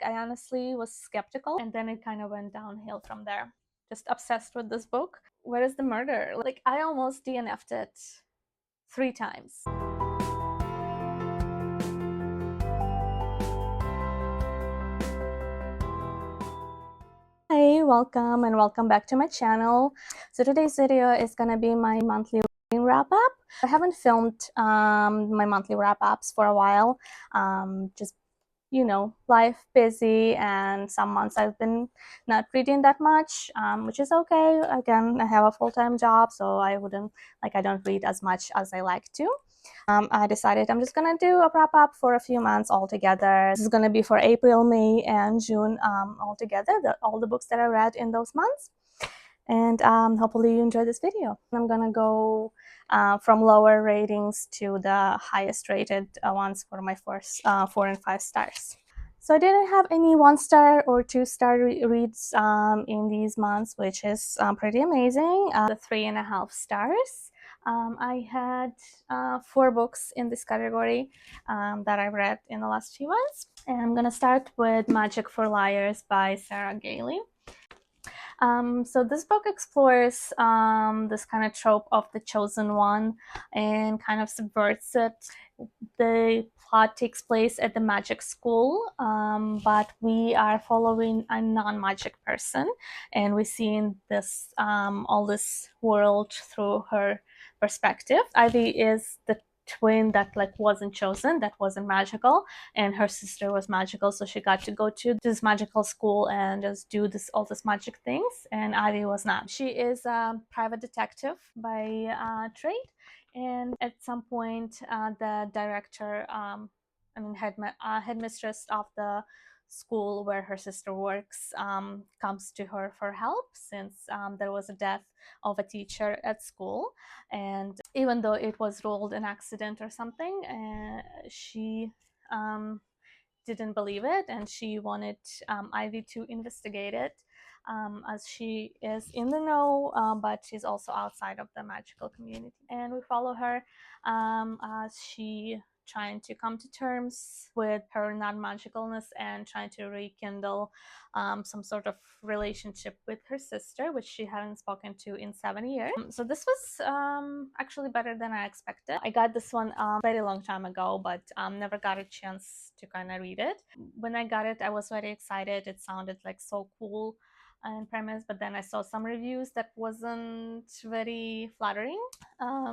I honestly was skeptical, and then it kind of went downhill from there. Just obsessed with this book. Where is the murder? Like, I almost DNF'd it 3 times. Hey, welcome and welcome back to my channel. So today's video is gonna be my monthly reading wrap-up. I haven't filmed my monthly wrap-ups for a while. Just, you know, life busy, and some months I've been not reading that much, which is okay. Again, I have a full-time job, so I don't read as much as I like to. I decided I'm just gonna do a wrap up for a few months altogether. This is gonna be for April, May, and June altogether, all the books that I read in those months. And hopefully you enjoy this video. I'm gonna go from lower ratings to the highest rated ones for my first 4 and 5 stars. So I didn't have any 1-star or 2-star reads in these months, which is pretty amazing. The 3.5 stars. I had 4 books in this category that I've read in the last few months. And I'm gonna start with Magic for Liars by Sarah Gailey. So this book explores this kind of trope of the chosen one and kind of subverts it. The plot takes place at the magic school, but we are following a non-magic person, and we see in this all this world through her perspective. Ivy is the twin that wasn't chosen, that wasn't magical, and her sister was magical, so she got to go to this magical school and just do all this magic things, and Ivy was not. She is a private detective by trade, and at some point the director, headmistress of the school where her sister works, comes to her for help, since there was a death of a teacher at school, and even though it was ruled an accident or something, she didn't believe it, and she wanted Ivy to investigate it, as she is in the know, but she's also outside of the magical community. And we follow her as she trying to come to terms with her non-magicalness and trying to rekindle some sort of relationship with her sister, which she hadn't spoken to in 7 years. So this was actually better than I expected. I got this one a very long time ago, but never got a chance to kind of read it. When I got it, I was very excited. It sounded like so cool in premise, but then I saw some reviews that wasn't very flattering.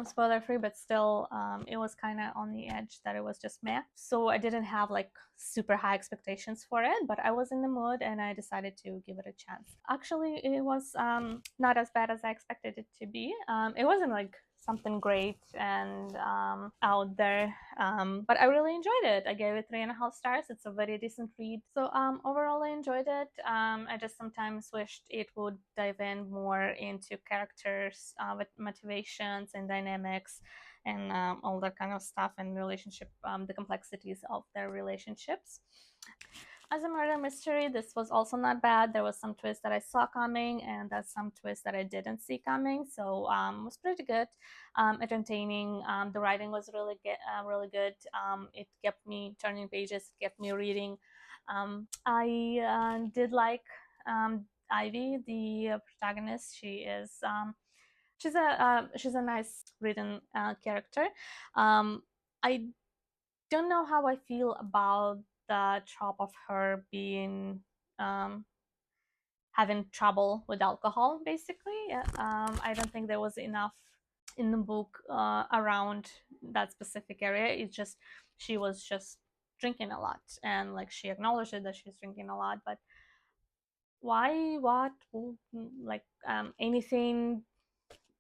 Spoiler free, but still it was kind of on the edge that it was just meh. So I didn't have like super high expectations for it, but I was in the mood and I decided to give it a chance. Actually, it was not as bad as I expected it to be. It wasn't like something great and out there, but I really enjoyed it. I gave it 3.5 stars. It's a very decent read. So overall I enjoyed it. I just sometimes wished it would dive in more into characters, with motivations and dynamics, and all that kind of stuff, and relationship, the complexities of their relationships. As a murder mystery, this was also not bad. There was some twist that I saw coming, and there's some twist that I didn't see coming. So it was pretty good, entertaining. The writing was really good. It kept me turning pages, it kept me reading. I did like Ivy, the protagonist. She's a nice written character. I don't know how I feel about the trope of her being having trouble with alcohol, basically. I don't think there was enough in the book around that specific area. It's just she was just drinking a lot, and like she acknowledged it that she's drinking a lot, but why, what, like anything,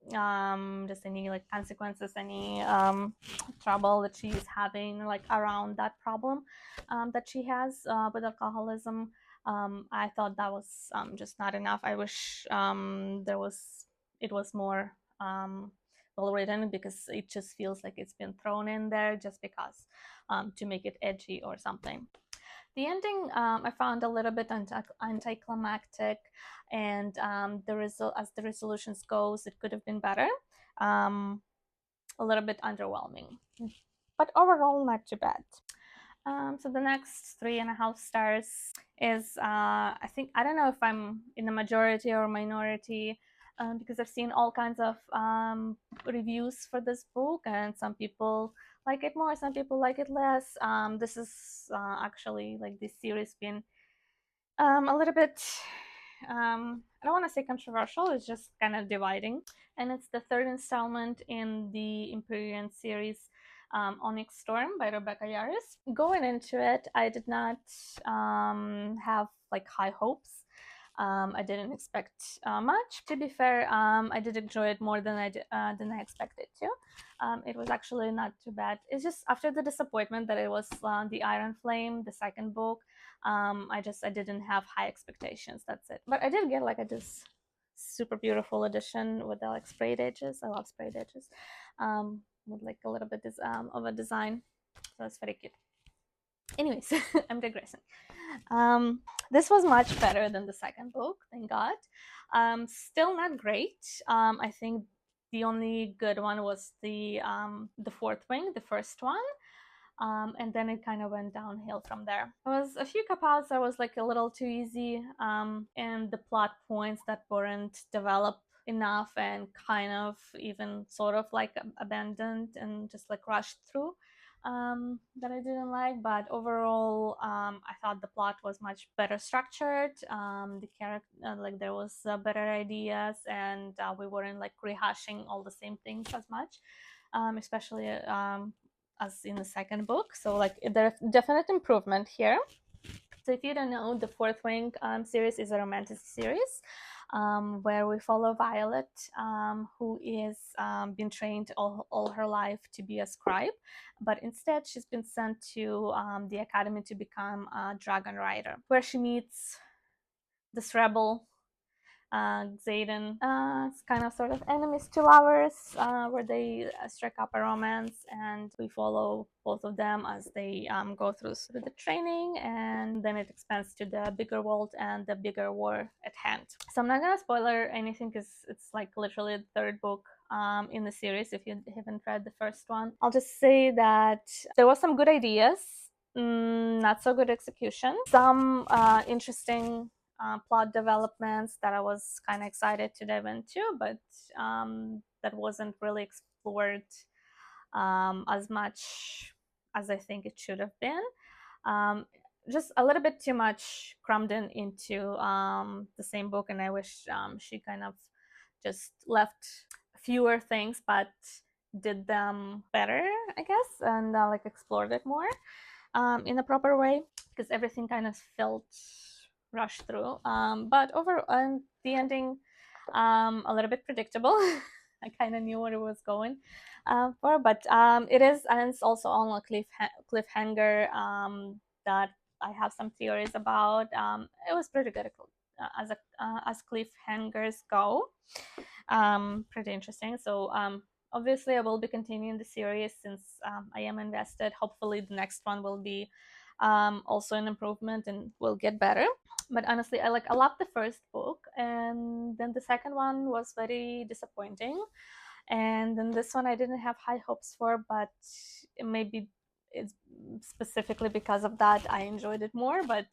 just any like consequences, any trouble that she's having like around that problem that she has with alcoholism. I thought that was just not enough. I wish it was more well written, because it just feels like it's been thrown in there just because, to make it edgy or something. The ending I found a little bit anticlimactic, and as the resolutions goes, it could have been better. A little bit underwhelming, but overall not too bad. So the next 3.5 stars is, I think, I don't know if I'm in the majority or minority, because I've seen all kinds of reviews for this book, and some people like it more, some people like it less. This is actually, like, this series been a little bit, I don't want to say controversial, it's just kind of dividing. And it's the third installment in the Empyrean series, Onyx Storm by Rebecca Yarros. Going into it, I did not have like high hopes. I didn't expect much. To be fair, I did enjoy it more than I expected to. It was actually not too bad. It's just after the disappointment that it was the Iron Flame, the second book, I didn't have high expectations. That's it. But I did get like this super beautiful edition with the like sprayed edges. I love sprayed edges, with like a little bit of a design. So it's very cute. Anyways, I'm digressing. This was much better than the second book, thank God. Still not great. I think the only good one was the Fourth Wing, the first one. And then it kind of went downhill from there. There was a few cop-outs that was like a little too easy, and the plot points that weren't developed enough and kind of even sort of like abandoned and just like rushed through, that I didn't like. But overall, I thought the plot was much better structured. The character, like, there was better ideas, and we weren't like rehashing all the same things as much, especially as in the second book. So like there's definite improvement here. So if you don't know, the Fourth Wing series is a romantic series, where we follow Violet, who is been trained all her life to be a scribe, but instead she's been sent to the academy to become a dragon rider, where she meets this rebel, Xaden. It's kind of sort of enemies to lovers, where they strike up a romance, and we follow both of them as they go through the training, and then it expands to the bigger world and the bigger war at hand. So I'm not gonna spoiler anything because it's like literally the third book in the series if you haven't read the first one. I'll just say that there was some good ideas, not so good execution, some interesting plot developments that I was kind of excited to dive into, but that wasn't really explored as much as I think it should have been. Just a little bit too much crammed into the same book, and I wish she kind of just left fewer things but did them better, I guess, and like explored it more in a proper way, because everything kind of felt rushed through. But overall, the ending, a little bit predictable. I kind of knew what it was going for, but it is, and it's also on a cliffhanger that I have some theories about. It was pretty good as cliffhangers go. Pretty interesting. So obviously I will be continuing the series since I am invested. Hopefully the next one will be also an improvement and will get better. But honestly, I loved the first book, and then the second one was very disappointing, and then this one I didn't have high hopes for, but maybe it's specifically because of that I enjoyed it more. But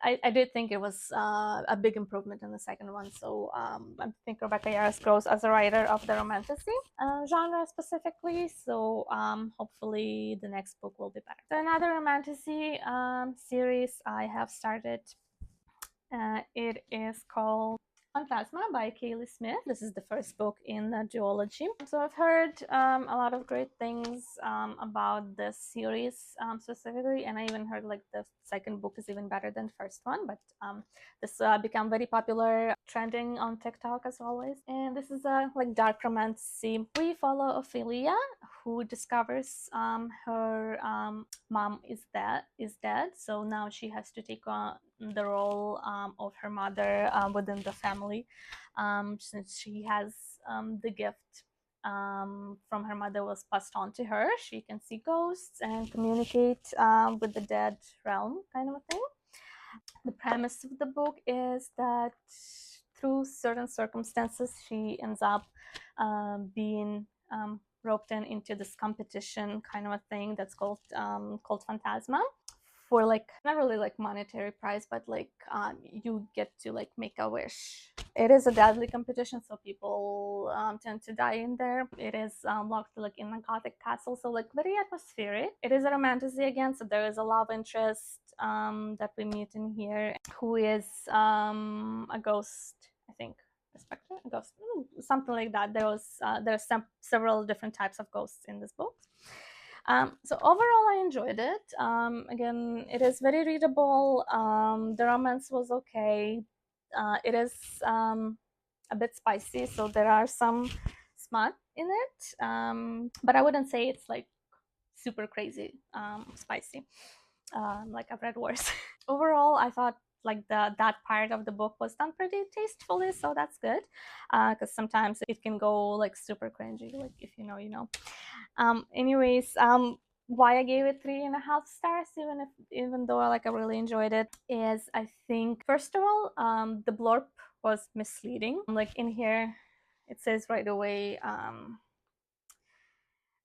I did think it was a big improvement in the second one. So I think Rebecca Yarros grows as a writer of the romantasy genre specifically. So hopefully the next book will be better. So another romantasy series I have started. It is called Phantasma by Kaylee Smith. This is the first book in the duology. So I've heard a lot of great things about this series specifically, and I even heard like the second book is even better than the first one. But this became very popular, trending on TikTok as always. And this is a like dark romance. We follow Ophelia, who discovers her mom is dead, so now she has to take on the role of her mother within the family, since she has the gift from her mother was passed on to her. She can see ghosts and communicate with the dead realm, kind of a thing. The premise of the book is that through certain circumstances she ends up being roped into this competition kind of a thing that's called Phantasma, for like not really like monetary prize, but like you get to like make a wish. It is a deadly competition, so people tend to die in there. It is locked like in a gothic castle, so like very atmospheric. It is a romantasy again, so there is a love interest that we meet in here, who is a ghost, I think. A spectre, a ghost, something like that. There's several different types of ghosts in this book. So overall, I enjoyed it. Again, it is very readable. The romance was okay. It is a bit spicy, so there are some smut in it, but I wouldn't say it's like super crazy spicy. Like I've read worse. Overall, I thought like that part of the book was done pretty tastefully, so that's good. Because sometimes it can go like super cringy, like if you know, you know. Anyways, why I gave it 3.5 stars, even though like I really enjoyed it, is I think first of all, the blurb was misleading. Like in here, it says right away,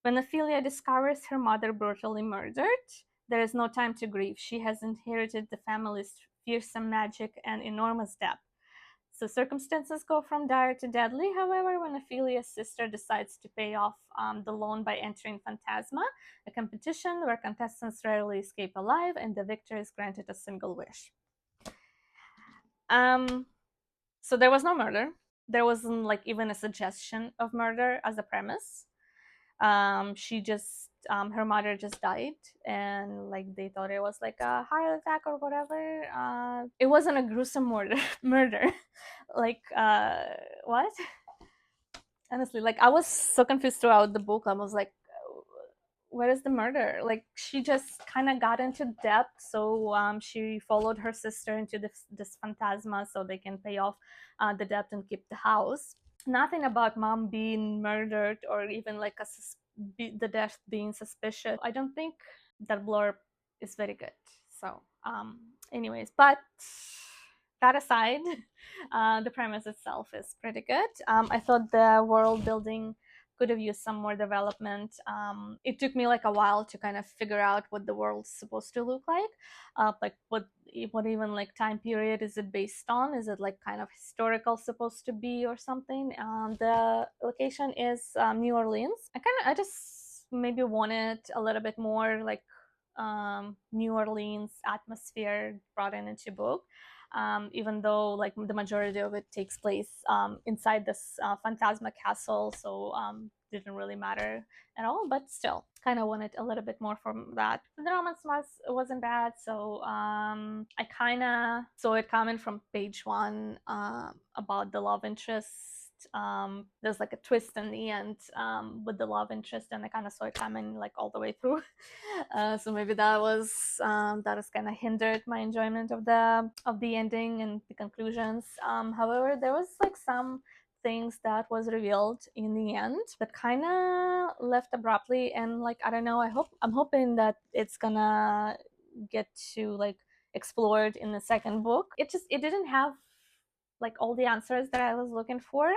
when Ophelia discovers her mother brutally murdered, there is no time to grieve. She has inherited the family's fearsome magic and enormous debt. So circumstances go from dire to deadly, however, when Ophelia's sister decides to pay off the loan by entering Phantasma, a competition where contestants rarely escape alive and the victor is granted a single wish. So there was no murder. There wasn't like even a suggestion of murder as a premise. She just her mother just died, and like they thought it was like a heart attack or whatever. It wasn't a gruesome murder. Like what? Honestly, like I was so confused throughout the book. I was like, where is the murder? Like she just kind of got into debt, so she followed her sister into this phantasma so they can pay off the debt and keep the house. Nothing about mom being murdered or even like the death being suspicious. I don't think that blurb is very good. So anyways, but that aside, the premise itself is pretty good. I thought the world building could have used some more development. It took me like a while to kind of figure out what the world's supposed to look like what even like time period is it based on? Is it like kind of historical supposed to be or something? The location is New Orleans. I just maybe wanted a little bit more like New Orleans atmosphere brought into book. Even though like the majority of it takes place inside this Phantasma castle, so didn't really matter at all, but still kind of wanted a little bit more from that. The romance wasn't bad, so I kind of saw it coming from page one about the love interest. There's like a twist in the end with the love interest, and I kind of saw it coming like all the way through. So maybe that has kind of hindered my enjoyment of the ending and the conclusions. However, there was like some things that was revealed in the end that kind of left abruptly, and like I don't know, I'm hoping that it's gonna get to like explored in the second book. It didn't have like all the answers that I was looking for,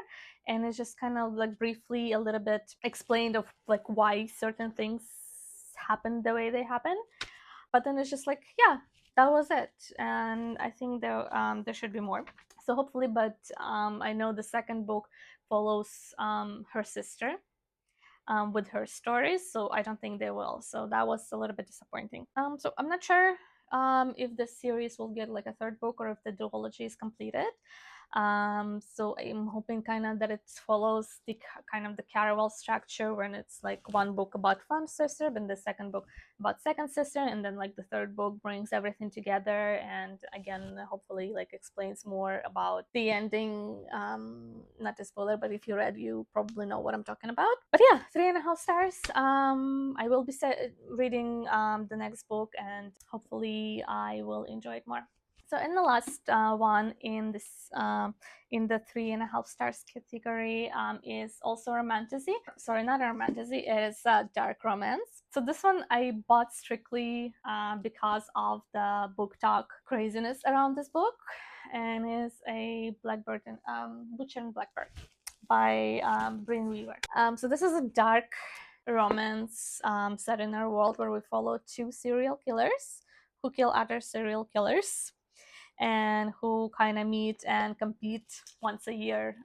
and it's just kind of like briefly a little bit explained of like why certain things happened the way they happened, but then it's just like, yeah, that was it. And I think there should be more, so hopefully. But I know the second book follows her sister with her stories, so I don't think they will, so that was a little bit disappointing. So I'm not sure if the series will get like a third book or if the duology is completed. So I'm hoping kind of that it follows the kind of the Caraval structure, when it's like one book about one sister, then the second book about second sister, and then like the third book brings everything together, and again hopefully like explains more about the ending. Not a spoiler, but if you read, you probably know what I'm talking about. But yeah, 3.5 stars. I will be reading the next book, and hopefully I will enjoy it more. So in the last one in this in the 3.5 stars category is also romantasy. Sorry, not a romantasy. It is dark romance. So this one I bought strictly because of the book talk craziness around this book, and is a Blackbird and Butcher and Blackbird. by Bryn Weaver. So this is a dark romance set in our world where we follow two serial killers who kill other serial killers and who kind of meet and compete once a year,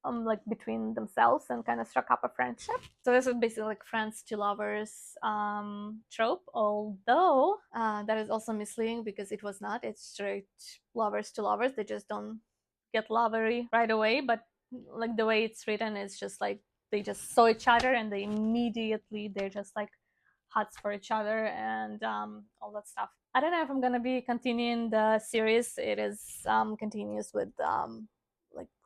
like between themselves, and kind of struck up a friendship. So this is basically like friends to lovers trope, although that is also misleading because it was not. It's straight lovers to lovers. They just don't get lovery right away, but like the way it's written is just like they just saw each other and they immediately they're just like huts for each other and all that stuff. I don't know if I'm gonna be continuing the series. It is continues with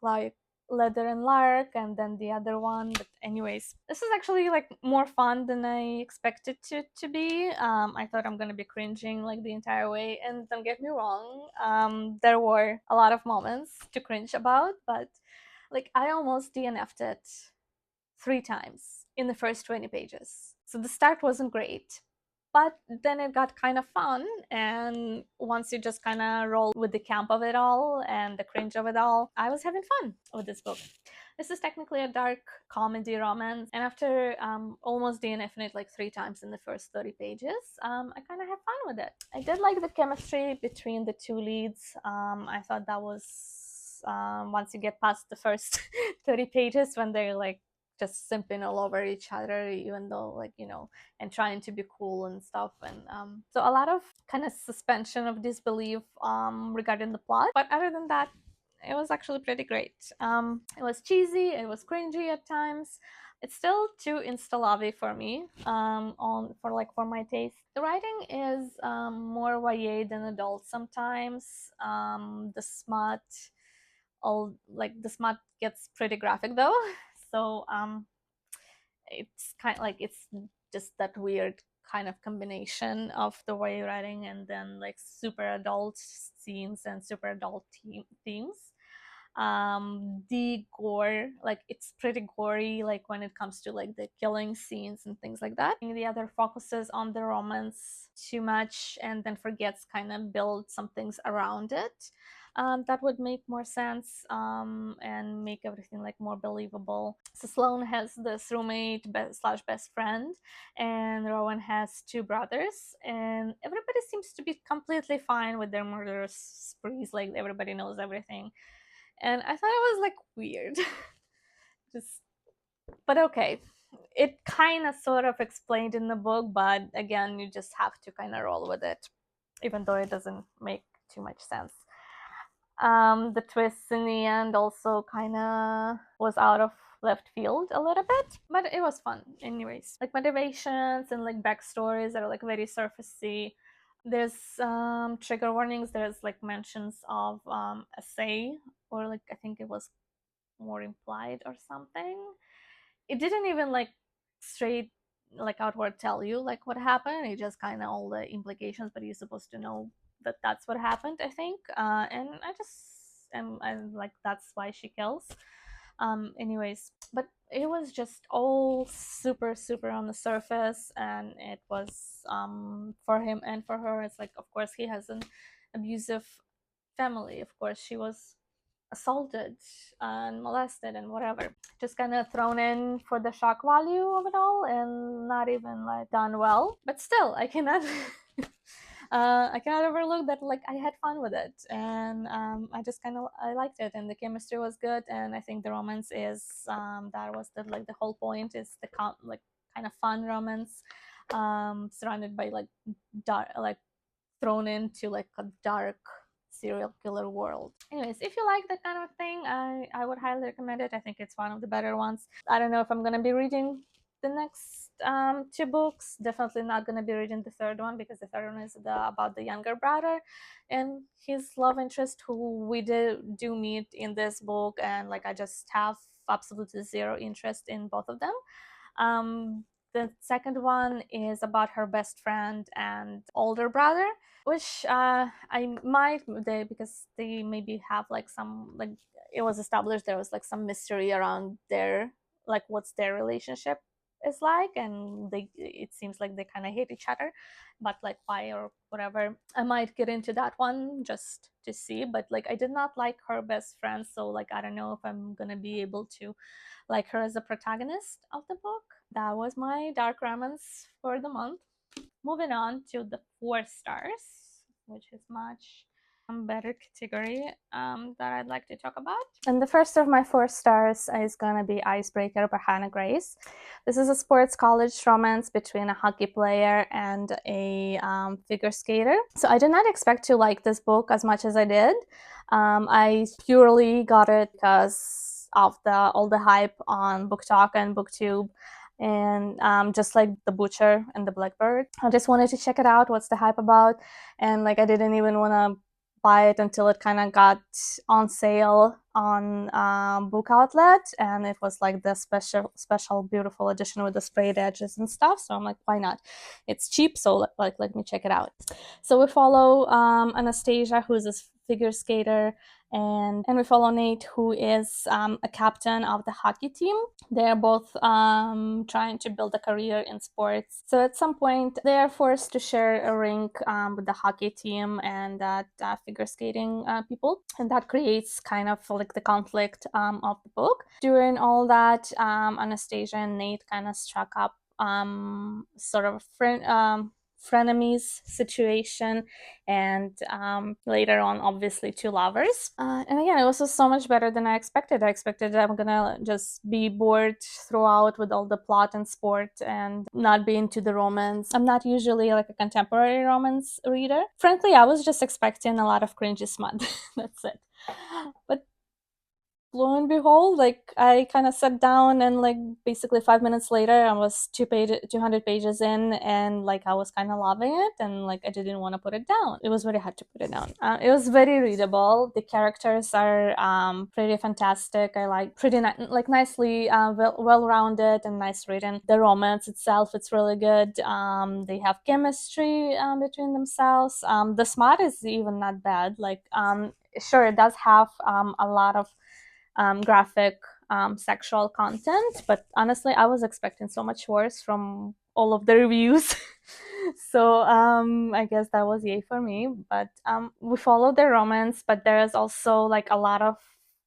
like Leather and Lark and then the other one. But anyways, this is actually like more fun than I expected to be. I thought I'm gonna be cringing like the entire way, and don't get me wrong, there were a lot of moments to cringe about, but like I almost DNF'd it 3 times in the first 20 pages. So the start wasn't great, but then it got kind of fun. And once you just kind of roll with the camp of it all and the cringe of it all, I was having fun with this book. This is technically a dark comedy romance, and after almost DNFing it like 3 times in the first 30 pages, I kind of have fun with it. I did like the chemistry between the two leads. I thought that was once you get past the first 30 pages when they're like just simping all over each other, even though like, you know, and trying to be cool and stuff. And so a lot of kind of suspension of disbelief regarding the plot, but other than that, it was actually pretty great. It was cheesy, it was cringy at times. It's still too insta-lovey for me, for my taste. The writing is more YA than adult sometimes. The smut the smut gets pretty graphic though. So it's kind of like it's just that weird kind of combination of the way writing and then like super adult scenes and super adult themes. The gore, like it's pretty gory, like when it comes to like the killing scenes and things like that. And the other focuses on the romance too much and then forgets kind of build some things around it. That would make more sense and make everything like more believable. So Sloane has this roommate slash best friend, and Rowan has 2 brothers, and everybody seems to be completely fine with their murderous sprees. Like everybody knows everything, and I thought it was like weird. Just, but okay. It kind of sort of explained in the book, but again, you just have to kind of roll with it, even though it doesn't make too much sense. The twists in the end also kind of was out of left field a little bit, but it was fun anyways. Like motivations and like backstories are like very surfacey. There's trigger warnings, there's like mentions of a say, or like I think it was more implied or something. It didn't even like straight like outward tell you like what happened. It just kind of all the implications, but you're supposed to know that that's what happened, I think. And I just am like that's why she kills. Anyways, but it was just all super on the surface, and it was for him and for her. It's like, of course, he has an abusive family. Of course, she was assaulted and molested and whatever, just kind of thrown in for the shock value of it all and not even like done well. But still, I cannot I cannot overlook that like I had fun with it, and I just kind of I liked it, and the chemistry was good, and I think the romance is that was the like the whole point is the like kind of fun romance surrounded by like dark, like thrown into like a dark serial killer world. Anyways, if you like that kind of thing, I would highly recommend it. I think it's one of the better ones. I don't know if I'm gonna be reading the next 2 books. Definitely not gonna be reading the third one, because the third one is about the younger brother and his love interest, who we do meet in this book, and like I just have absolutely zero interest in both of them. The second one is about her best friend and older brother, which I might because they maybe have like some like it was established there was like some mystery around their like what's their relationship is like, and it seems like they kind of hate each other, but like why or whatever. I might get into that one just to see, but like I did not like her best friend, so like I don't know if I'm gonna be able to like her as a protagonist of the book. That was my dark romance for the month. Moving on to the 4 stars, which is much better category that I'd like to talk about. And the first of my 4 stars is gonna be Icebreaker by Hannah Grace. This is a sports college romance between a hockey player and a figure skater. So I did not expect to like this book as much as I did. I purely got it because of all the hype on Book Talk and BookTube, and just like The Butcher and The Blackbird, I just wanted to check it out. What's the hype about? And like I didn't even want to buy it until it kind of got on sale on Book Outlet, and it was like the special beautiful edition with the sprayed edges and stuff. So I'm like, why not? It's cheap, so like let me check it out. So we follow Anastasia, who's this figure skater, and we follow Nate, who is a captain of the hockey team. They're both trying to build a career in sports. So at some point, they are forced to share a rink with the hockey team and that figure skating people. And that creates kind of like the conflict of the book. During all that, Anastasia and Nate kind of struck up sort of frenemies situation, and later on obviously two lovers, and again it was just so much better than I expected. I expected I'm gonna just be bored throughout with all the plot and sport and not be into the romance. I'm not usually like a contemporary romance reader. Frankly, I was just expecting a lot of cringy smut. That's it. But lo and behold, like I kind of sat down and like basically 5 minutes later I was 200 pages in, and like I was kind of loving it, and like I didn't want to put it down. It was very hard to put it down. It was very readable. The characters are pretty fantastic. I like pretty like nicely well-rounded and nice written. The romance itself, it's really good. They have chemistry between themselves. The smut is even not bad. Like sure, it does have a lot of graphic sexual content, but honestly I was expecting so much worse from all of the reviews. So I guess that was yay for me. But we followed the romance, but there is also like a lot of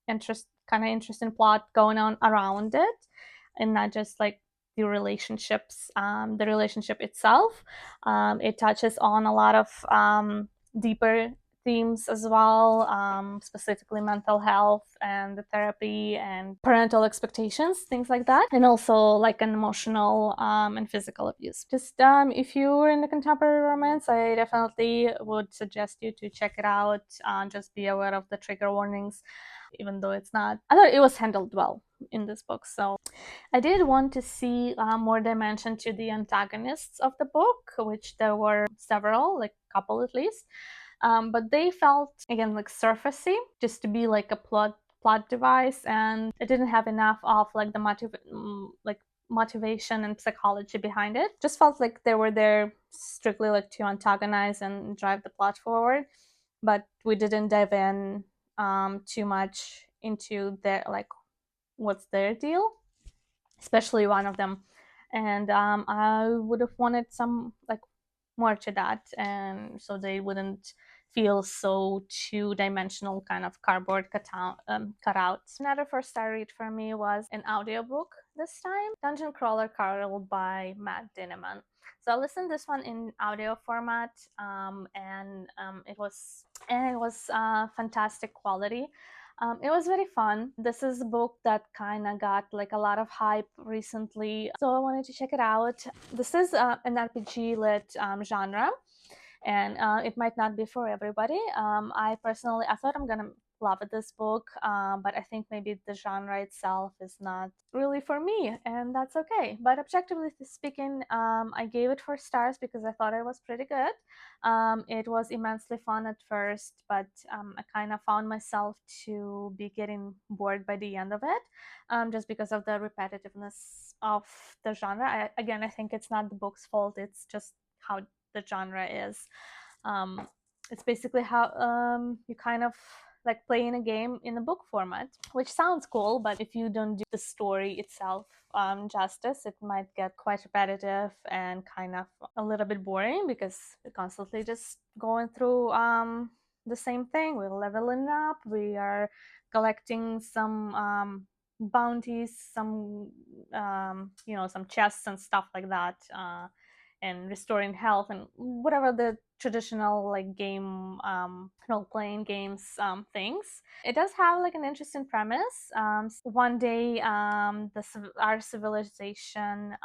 interesting plot going on around it, and not just like the relationships, the relationship itself. It touches on a lot of deeper themes as well, specifically mental health and the therapy and parental expectations, things like that, and also like an emotional and physical abuse. Just if you're in the contemporary romance, I definitely would suggest you to check it out. Just be aware of the trigger warnings, even though it's not, I thought it was handled well in this book. So I did want to see more dimension to the antagonists of the book, which there were several, like a couple at least. But they felt again like surfacey, just to be like a plot device, and it didn't have enough of like the motivation and psychology behind it. Just felt like they were there strictly like to antagonize and drive the plot forward, but we didn't dive in too much into their like what's their deal, especially one of them. And I would have wanted some like more to that, and so they wouldn't feel so two-dimensional, kind of cardboard cutout. Another 4 star read for me was an audiobook this time, Dungeon Crawler Carl by Matt Dinneman. So I listened this one in audio format, and it was fantastic quality. It was very fun. This is a book that kind of got like a lot of hype recently, so I wanted to check it out. This is an RPG lit genre, and it might not be for everybody. I thought I'm gonna love this book, but I think maybe the genre itself is not really for me, and that's okay. But objectively speaking, I gave it 4 stars because I thought it was pretty good. It was immensely fun at first, but I kind of found myself to be getting bored by the end of it, just because of the repetitiveness of the genre. I think it's not the book's fault, it's just how the genre is. It's basically how you kind of like playing a game in a book format, which sounds cool, but if you don't do the story itself justice, it might get quite repetitive and kind of a little bit boring because we're constantly just going through the same thing. We're leveling up, we are collecting some bounties, some some chests and stuff like that, and restoring health and whatever the traditional like game role playing games things. It does have like an interesting premise. One day, our civilization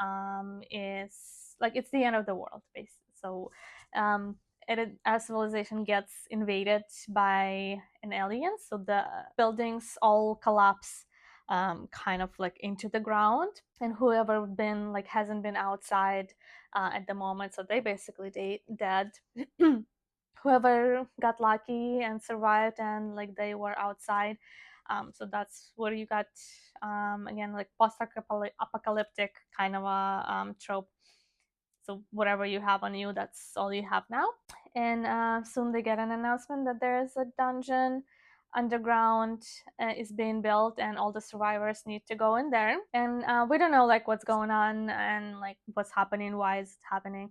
is like it's the end of the world, basically. So, our civilization gets invaded by an alien. So the buildings all collapse, kind of like into the ground, and whoever been like hasn't been outside at the moment, so they basically dead. Whoever got lucky and survived and like they were outside, so that's where you got again like post-apocalyptic kind of a trope. So whatever you have on you, that's all you have now. And soon they get an announcement that there's a dungeon underground is being built, and all the survivors need to go in there. And we don't know like what's going on and like what's happening, why is it happening,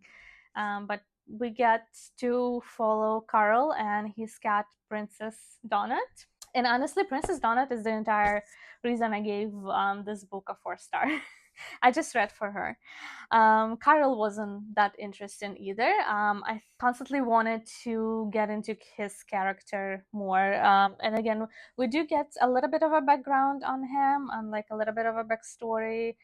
but we get to follow Carl and his cat Princess Donut. And honestly, Princess Donut is the entire reason I gave this book a 4 star. I just read for her. Carl wasn't that interesting either. I constantly wanted to get into his character more. And again, we do get a little bit of a background on him and like a little bit of a backstory,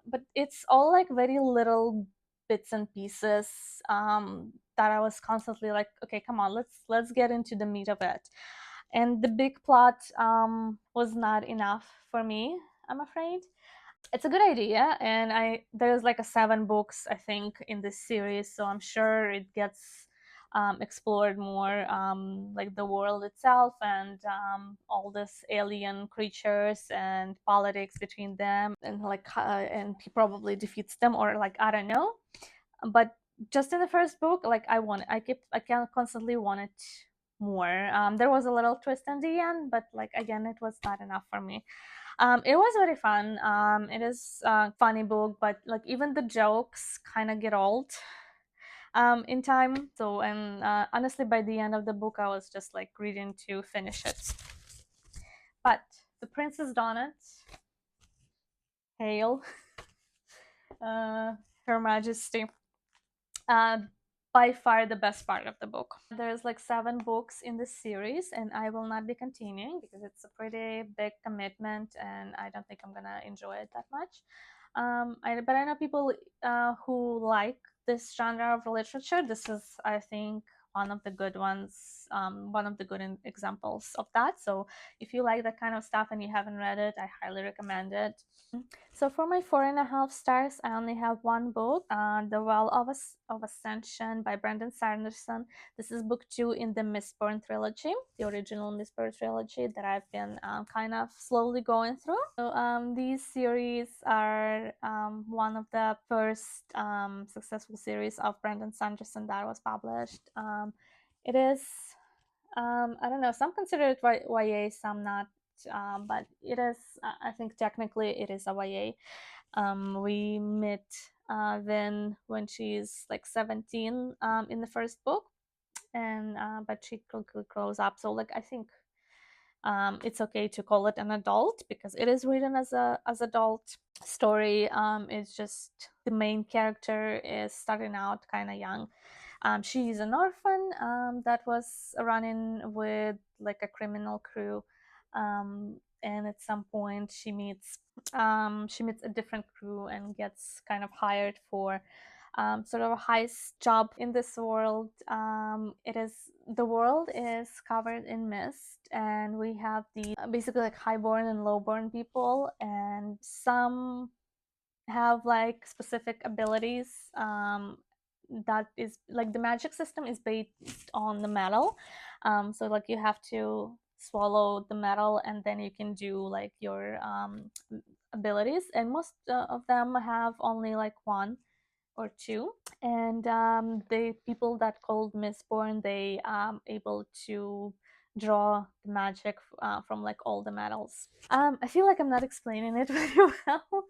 but it's all like very little bits and pieces that I was constantly like, okay, come on, let's get into the meat of it. And the big plot was not enough for me, I'm afraid. It's a good idea, and there's like a 7 books I think in this series, so I'm sure it gets explored more, like the world itself and all this alien creatures and politics between them, and like and he probably defeats them, or like I don't know. But just in the first book, like I can constantly wanted more. There was a little twist in the end, but like again, it was not enough for me. It was very fun. It is a funny book, but like even the jokes kind of get old in time. So, and honestly, by the end of the book, I was just like reading to finish it. But the Princess Donut, hail, Her Majesty. Uh, by far the best part of the book. There's like 7 books in this series, and I will not be continuing because it's a pretty big commitment, and I don't think I'm gonna enjoy it that much. But I know people who like this genre of literature. This is, I think, one of the good ones, one of the good examples of that. So if you like that kind of stuff and you haven't read it, I highly recommend it. So for my 4.5 stars, I only have one book, The Well of Ascension by Brandon Sanderson. This is book 2 in the Mistborn trilogy, the original Mistborn trilogy that I've been kind of slowly going through. So these series are one of the first successful series of Brandon Sanderson that was published. It is, I don't know, some consider it YA, some not. But it is, I think technically it is a YA. We meet Vin when she's like 17 in the first book, and but she quickly grows up. So like I think it's okay to call it an adult because it is written as adult story. It's just the main character is starting out kind of young. She's an orphan that was running with like a criminal crew, and at some point she meets a different crew and gets kind of hired for sort of a heist job in this world. The world is covered in mist, and we have the basically like highborn and lowborn people, and some have like specific abilities. That is like the magic system is based on the metal, so like you have to swallow the metal and then you can do like your abilities, and most of them have only like 1 or 2. And the people that called Mistborn, they able to draw the magic from like all the metals. I feel like I'm not explaining it very well,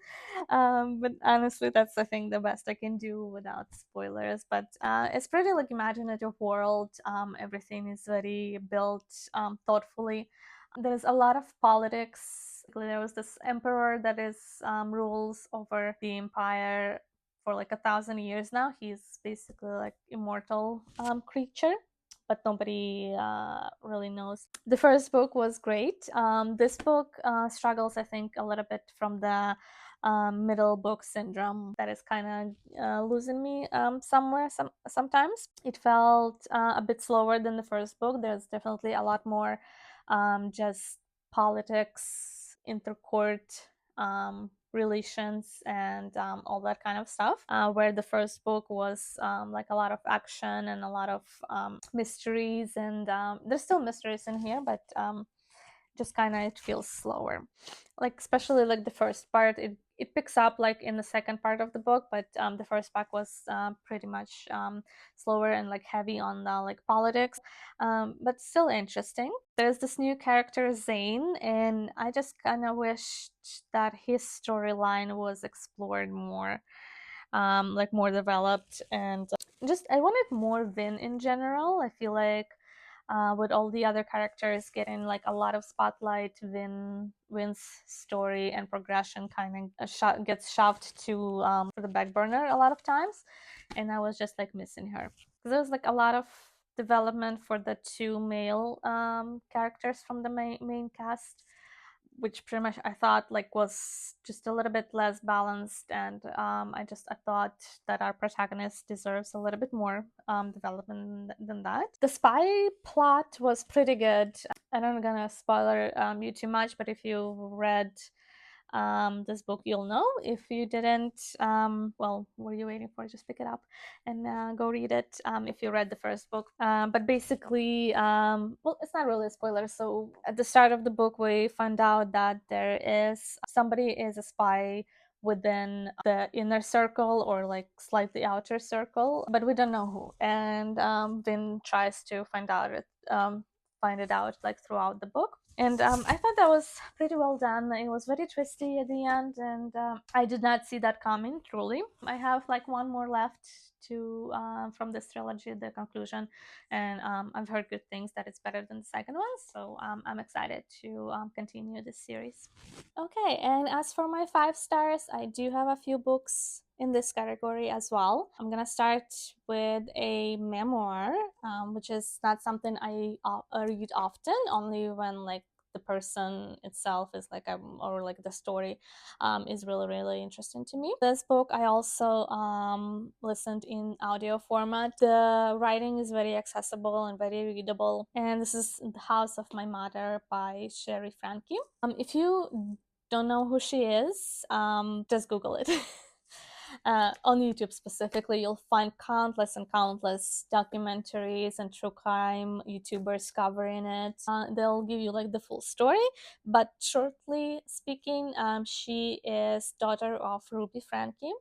but honestly, that's I think the best I can do without spoilers. But it's pretty like imaginative world. Everything is very built thoughtfully. There's a lot of politics. There was this emperor that is rules over the empire for like 1,000 years now. He's basically like immortal creature, but nobody really knows. The first book was great. This book struggles, I think, a little bit from the middle book syndrome that is kind of losing me sometimes. It felt a bit slower than the first book. There's definitely a lot more just politics, intercourt relations, and all that kind of stuff. Where the first book was like a lot of action and a lot of mysteries, and there's still mysteries in here, but just kind of it feels slower. Like especially like the first part, it picks up like in the second part of the book, but the first part was pretty much slower and like heavy on the like politics, but still interesting. There's this new character Zane, and I just kind of wished that his storyline was explored more, like more developed, and just I wanted more Vin in general. I feel like with all the other characters getting like a lot of spotlight, Vin's story and progression kind of gets shoved to for the back burner a lot of times, and I was just like missing her because there was like a lot of development for the two male characters from the main cast, which pretty much I thought like was just a little bit less balanced, and I thought that our protagonist deserves a little bit more development than that. The spy plot was pretty good. I'm not gonna spoiler you too much, but if you read this book, you'll know. If you didn't, well, what are you waiting for? Just pick it up and go read it if you read the first book. But basically, well, it's not really a spoiler. So at the start of the book, we find out that there is somebody is a spy within the inner circle or like slightly outer circle, but we don't know who. And Vin tries to find it out like throughout the book. And I thought that was pretty well done. It was very twisty at the end, and I did not see that coming, truly. I have like one more left to from this trilogy, the conclusion, and I've heard good things that it's better than the second one, so I'm excited to continue this series. Okay, and as for my 5 stars, I do have a few books in this category as well. I'm gonna start with a memoir, which is not something I read often, only when like the person itself is like or like the story is really interesting to me. This book I also listened in audio format. The writing is very accessible and very readable, and this is The House of My Mother by Sherry Franke. If you don't know who she is, just Google it. On YouTube specifically, you'll find countless and countless documentaries and true crime YouTubers covering it. They'll give you like the full story, but shortly speaking, she is daughter of Ruby Franke,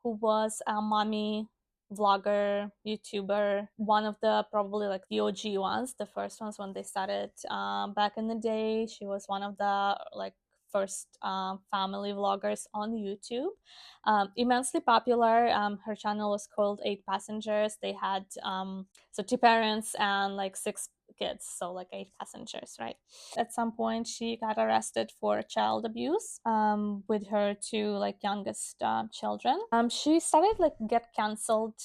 who was a mommy vlogger, YouTuber, one of the probably like the OG ones, the first ones when they started back in the day. She was one of the like first family vloggers on YouTube. Immensely popular. Her channel was called 8 Passengers. They had so 2 parents and like 6 kids, so like 8 passengers, right? At some point, she got arrested for child abuse with her 2 like youngest children. She started like get canceled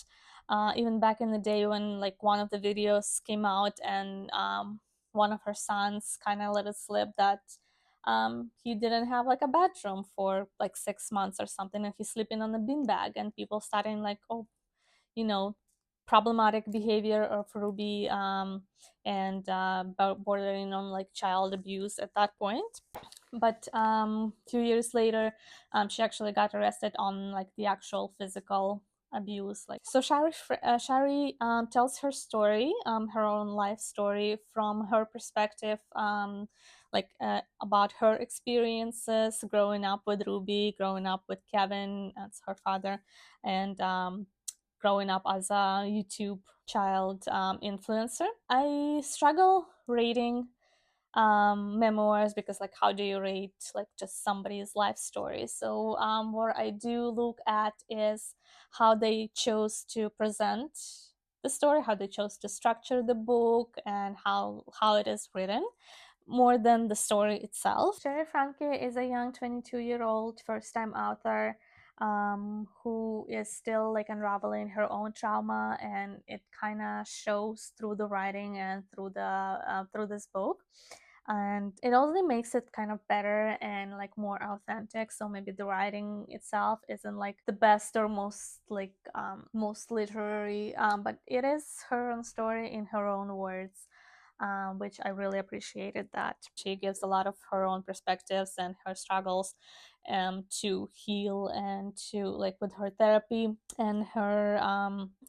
even back in the day when like one of the videos came out, and one of her sons kind of let it slip that he didn't have like a bedroom for like 6 months or something, and he's sleeping on a beanbag, and people starting like, oh, you know, problematic behavior of Ruby, and bordering on like child abuse at that point. But 2 years later, she actually got arrested on like the actual physical abuse. Like, so Shari tells her story, her own life story from her perspective, like about her experiences growing up with Ruby, growing up with Kevin, that's her father, and growing up as a YouTube child influencer. I struggle rating memoirs, because like how do you rate like just somebody's life story. So what I do look at is how they chose to present the story, how they chose to structure the book, and how it is written, more than the story itself. Sherry Franke is a young 22-year-old first-time author who is still like unraveling her own trauma, and it kind of shows through the writing and through this book, and it only makes it kind of better and like more authentic. So maybe the writing itself isn't like the best or most like most literary, but it is her own story in her own words, which I really appreciated. That she gives a lot of her own perspectives and her struggles to heal, and to like with her therapy and her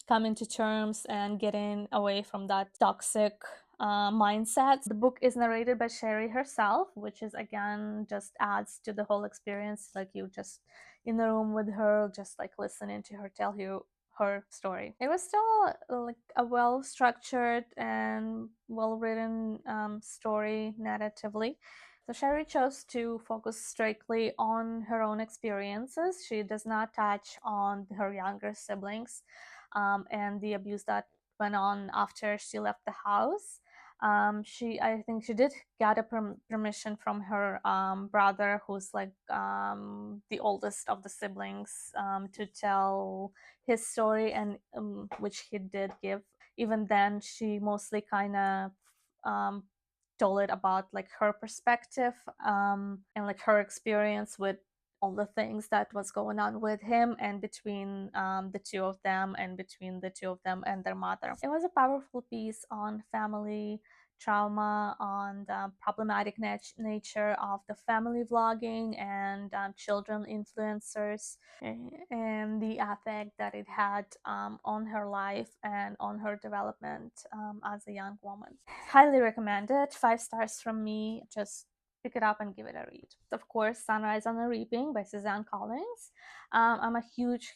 coming to terms and getting away from that toxic mindset. The book is narrated by Sherry herself, which is again just adds to the whole experience. Like you just in the room with her, just like listening to her tell you her story. It was still like a well structured and well written story narratively. So Sherry chose to focus strictly on her own experiences. She does not touch on her younger siblings and the abuse that went on after she left the house. I think she did get a permission from her brother, who's like the oldest of the siblings, to tell his story, and which he did give. Even then, she mostly kind of um, told it about like her perspective, and like her experience with all the things that was going on with him, and between the two of them, and between the two of them and their mother. It was a powerful piece on family trauma, on the problematic nature of the family vlogging and children influencers, and the effect that it had on her life and on her development as a young woman. Highly recommended. 5 stars from me. Just pick it up and give it a read. Of course, Sunrise on the Reaping by Suzanne Collins. I'm a huge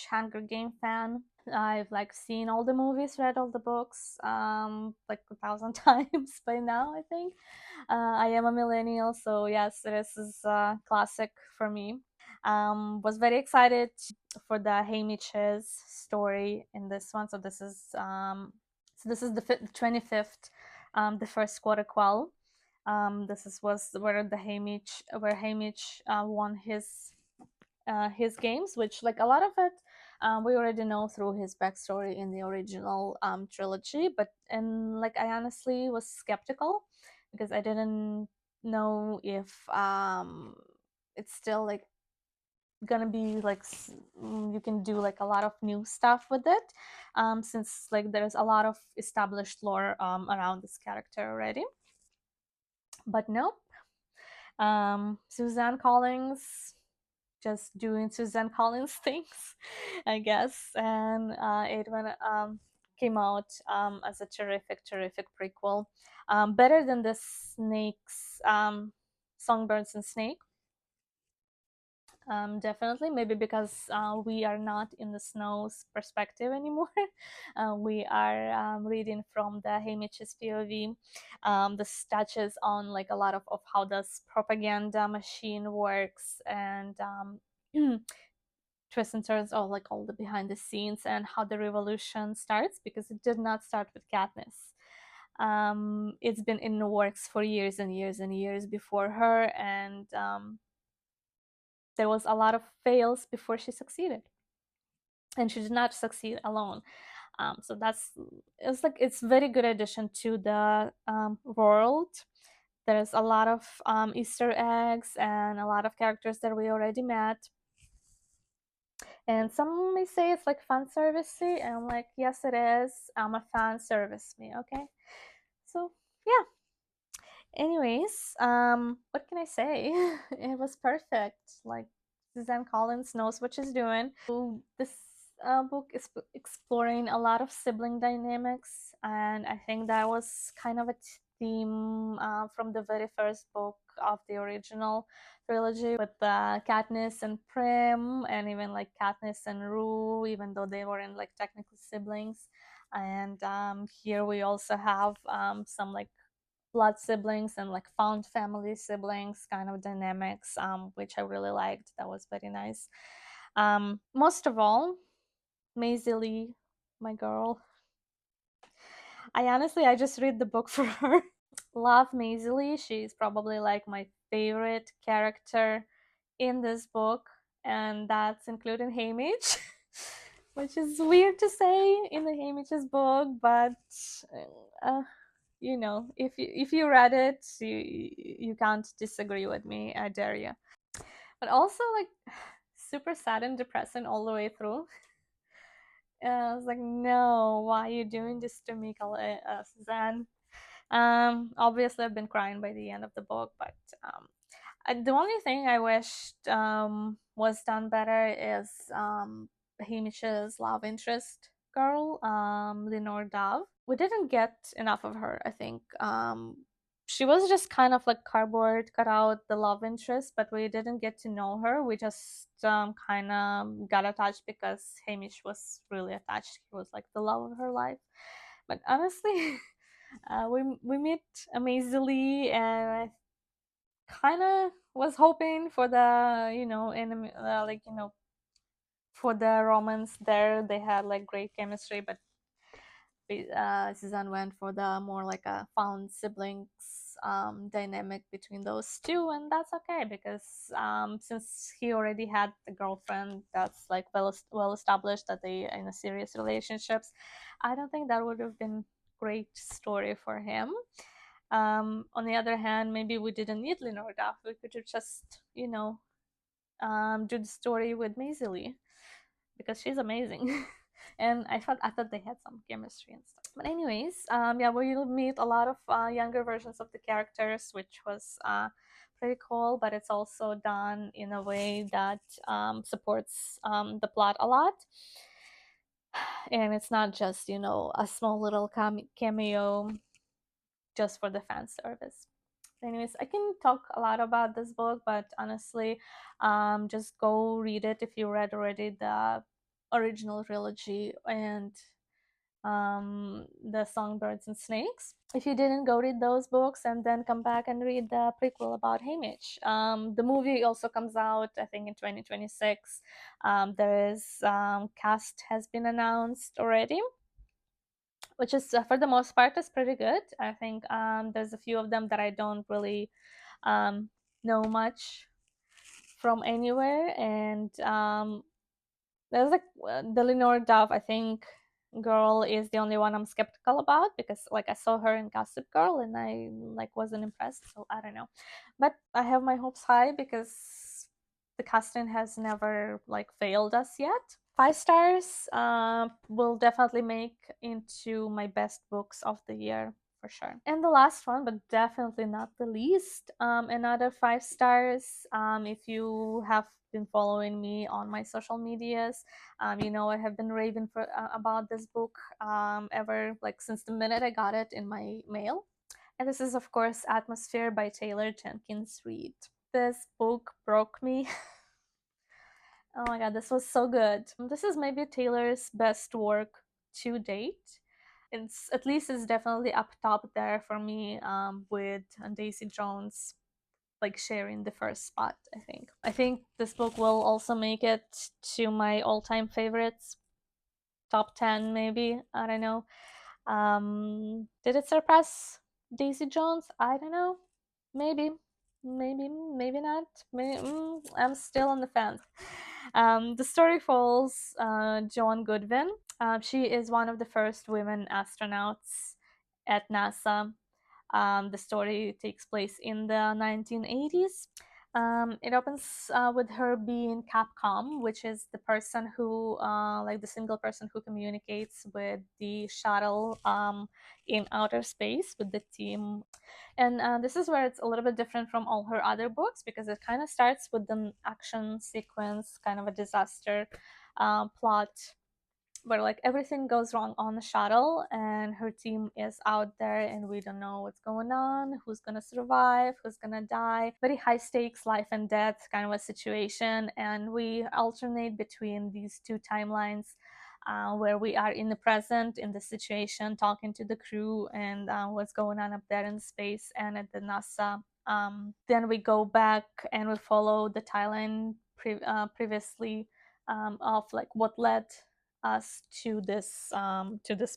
Hunger Game fan. I've like seen all the movies, read all the books, like 1,000 times by now, I think. I am a millennial, so yes, this is a classic for me. Was very excited for the Haymitch's story in this one. So this is the 25th, the first quarter quell. This was where Haymitch won his games, which like a lot of it we already know through his backstory in the original trilogy. But and like I honestly was skeptical because I didn't know if it's still like gonna be like you can do like a lot of new stuff with it, since like there's a lot of established lore around this character already. But no, Suzanne Collins just doing Suzanne Collins things, I guess. And it came out as a terrific prequel, better than the Snakes, Songbirds and Snake. Definitely, maybe because we are not in the Snow's perspective anymore. We are reading from the Haymitch's POV. This touches on like a lot of how this propaganda machine works, and twists and turns of like all the behind the scenes, and how the revolution starts, because it did not start with Katniss. It's been in the works for years and years and years before her, and there was a lot of fails before she succeeded, and she did not succeed alone. So it's very good addition to the world. There's a lot of Easter eggs and a lot of characters that we already met. And some may say it's like fan servicey, and I'm like, yes, it is. I'm a fan service me, okay? So yeah. Anyways, what can I say? It was perfect. Like Suzanne Collins knows what she's doing. So this book is exploring a lot of sibling dynamics, and I think that was kind of a theme from the very first book of the original trilogy, with Katniss and Prim, and even like Katniss and Rue, even though they weren't like technically siblings. And here we also have some like blood siblings and like found family siblings kind of dynamics, which I really liked. That was very nice. Most of all, Maisie Lee, my girl. I just read the book for her. Love Maisie Lee. She's probably like my favorite character in this book, and that's including Haymitch, which is weird to say in the Haymitch's book, but uh, you know, if you read it, you can't disagree with me. I dare you. But also like super sad and depressing all the way through. I was like, no, why are you doing this to me, Suzanne? Obviously, I've been crying by the end of the book, but the only thing I wished was done better is Hamish's love interest girl, Lenore Dove. We didn't get enough of her, I think. She was just kind of like cardboard cut out the love interest, but we didn't get to know her. We just kind of got attached because Hamish was really attached. He was like the love of her life. But honestly, we meet amazingly, and I kind of was hoping for the enemy, like for the romance there. They had like great chemistry, but Suzanne went for the more like a found siblings dynamic between those two, and that's okay because since he already had a girlfriend that's like well established that they are in a serious relationships, I don't think that would have been great story for him. On the other hand, maybe we didn't need Lenore Duff. We could have just, do the story with Maisie Lee because she's amazing. And I thought they had some chemistry and stuff. But anyways, yeah, we'll meet a lot of younger versions of the characters, which was pretty cool. But it's also done in a way that supports the plot a lot, and it's not just a small little cameo just for the fan service. Anyways, I can talk a lot about this book, but honestly, just go read it if you read already the original trilogy and the Songbirds and Snakes. If you didn't, go read those books and then come back and read the prequel about Haymitch. The movie also comes out, I think, in 2026. There is cast has been announced already, which is for the most part is pretty good. I think there's a few of them that I don't really know much from anywhere, and there's like the Lenore Dove, I think, girl is the only one I'm skeptical about because like I saw her in Gossip Girl and I like wasn't impressed, so I don't know. But I have my hopes high because the casting has never like failed us yet. 5 stars. Will definitely make into my best books of the year for sure. And the last one, but definitely not the least, another 5 stars. If you have been following me on my social medias, I have been raving for about this book ever like since the minute I got it in my mail. And this is of course Atmosphere by Taylor Jenkins Reid. This book broke me. Oh my god, this was so good. This is maybe Taylor's best work to date. It's at least it's definitely up top there for me, with Daisy Jones like sharing the first spot. I think this book will also make it to my all-time favorites, top 10 maybe. I don't know. Did it surpass Daisy Jones? I don't know. Maybe, maybe not. Maybe, I'm still on the fence. The story follows Joan Goodwin. She is one of the first women astronauts at NASA. The story takes place in the 1980s. It opens with her being Capcom, which is the person who, like the single person who communicates with the shuttle in outer space with the team. And this is where it's a little bit different from all her other books because it kind of starts with an action sequence, kind of a disaster plot where like everything goes wrong on the shuttle and her team is out there and we don't know what's going on, who's gonna survive, who's gonna die. Very high stakes, life and death kind of a situation, and we alternate between these two timelines. where we are in the present, in the situation, talking to the crew and what's going on up there in space and at the NASA. Then we go back and we follow the timeline previously of like what led us to this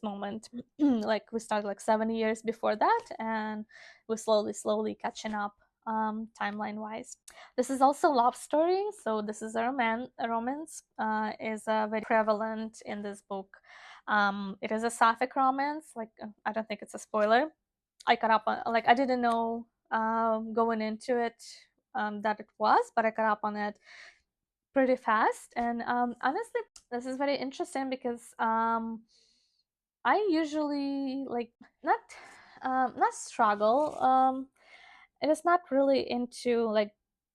moment. Like we started like 7 years before that, and we're slowly catching up timeline wise. This is also love story, so this is a romance is very prevalent in this book. It is a sapphic romance. Like I don't think it's a spoiler. I caught up on, like I didn't know going into it that it was, but I caught up on it pretty fast. And honestly, this is very interesting because I usually like not struggle. It is not really into like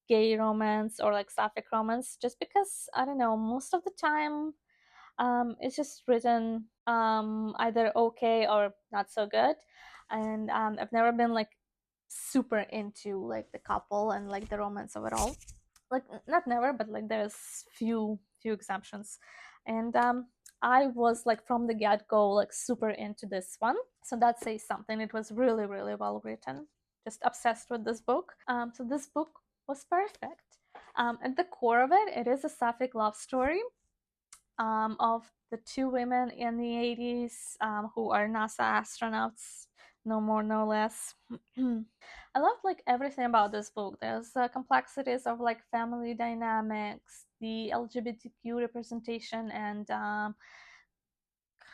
gay romance or like sapphic romance, just because I don't know. Most of the time, it's just written either okay or not so good, and I've never been like super into like the couple and like the romance of it all. Like not never, but like there's few exceptions, and I was like from the get-go like super into this one, so that says something. It was really well written. Just obsessed with this book. So this book was perfect. At the core of it, it is a sapphic love story of the two women in the 80s who are NASA astronauts, no more, no less. I love like everything about this book. There's complexities of like family dynamics, the LGBTQ representation, and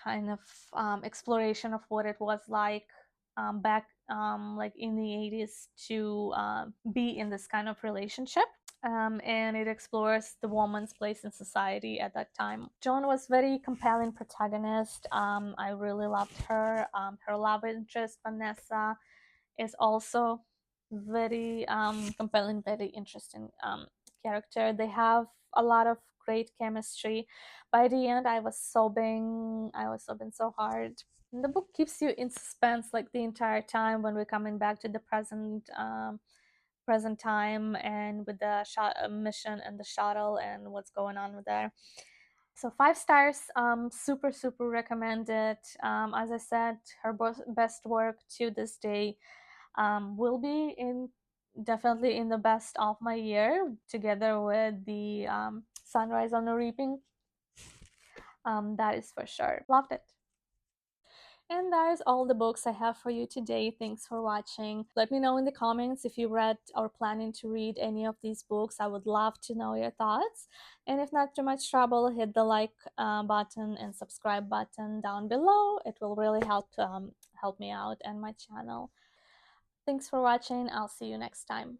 kind of exploration of what it was like back like in the 80s to be in this kind of relationship. And it explores the woman's place in society at that time. Joan was very compelling protagonist. I really loved her. Her love interest Vanessa is also very compelling, very interesting character. They have a lot of great chemistry. By the end, I was sobbing. I was sobbing so hard. And the book keeps you in suspense like the entire time when we're coming back to the present time, and with the mission and the shuttle and what's going on with there. So 5 stars, super recommended. As I said, her best work to this day, will be in definitely in the best of my year, together with the Sunrise on the Reaping. That is for sure. Loved it. And that is all the books I have for you today. Thanks for watching. Let me know in the comments if you read or planning to read any of these books. I would love to know your thoughts. And if not too much trouble, hit the like button and subscribe button down below. It will really help me out and my channel. Thanks for watching. I'll see you next time.